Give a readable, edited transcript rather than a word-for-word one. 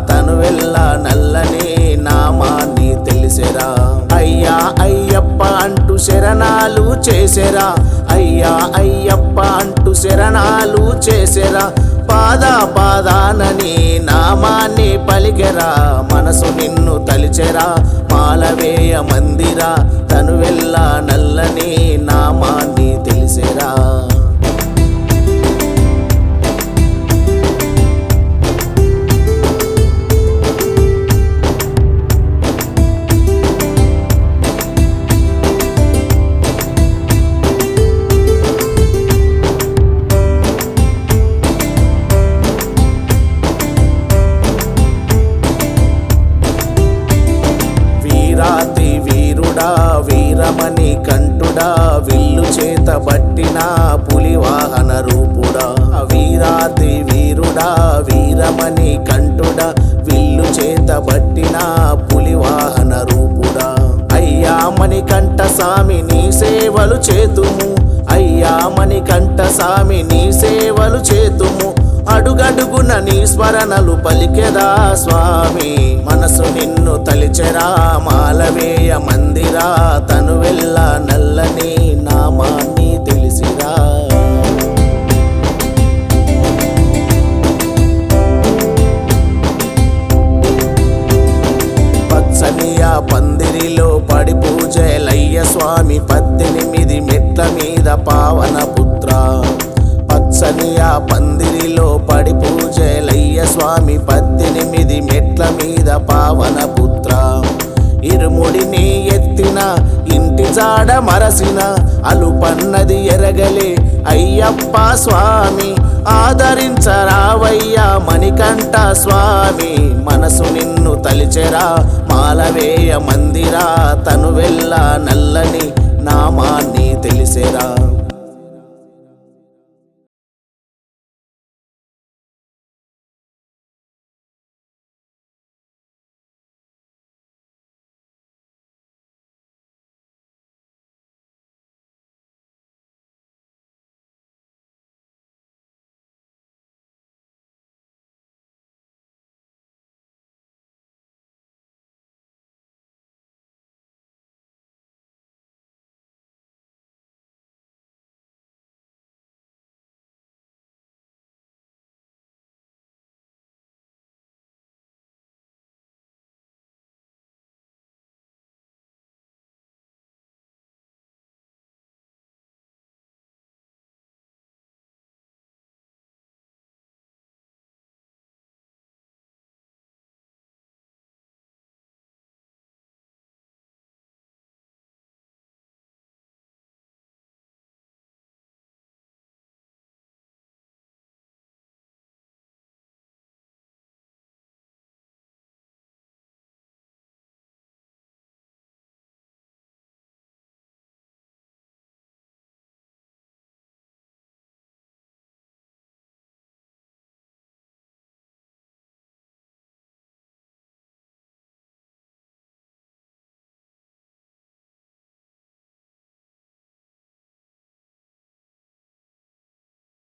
తను వెళ్ళ నల్లని నామాన్ని తెలిసెరా అయ్యా అయ్యప్ప అంటూ శరణాలు చేసెరా అయ్యా అయ్యప్ప అంటూ శరణాలు చేసెరా పాదానని నామాన్ని పలికెరా మనసు నిన్ను తలిచెరా మాలవేయ మందిరా తను వెళ్ళ నల్లని నామాన్ని తెలిసెరా వీరాతి వీరుడా వీరమణి కంఠుడా విల్లు చేత బట్టిన పులి వాహన రూపుడా వీరాతి వీరుడా వీరమణి కంఠుడా విల్లు చేత బట్టిన పులి వాహన రూపుడా అయ్యా మణికంఠ స్వామి నీ సేవలు చేతుము అయ్యా మణికంఠ స్వామి నీ సేవలు చేతుము అడుగడుగున నీ స్మరణలు పలికెరా స్వామి మనసు నిన్ను తలిచెరా మాలవేయ మందిరా తను వెళ్ళ నల్లని నామాన్ని తెలిసిరా పచ్చనియా పందిరిలో పడి పూజలయ్య స్వామి 18 మెట్ల మీద పావన పుత్ర పచ్చనియా పందిరిలో పడి పూజలయ్య స్వామి 18 మెట్ల మీద పావన పుత్ర ఇరుముడిని ఎత్తిన ఇంటి జాడ మరసిన అలుపన్నది ఎరగలే అయ్యప్ప స్వామి ఆదరించరావయ్యా మణికంఠ స్వామి మనసు నిన్ను తలిచెరా మాలవేయ మందిరా తను వెళ్ళ నల్లని నామాన్ని తెలిసెరా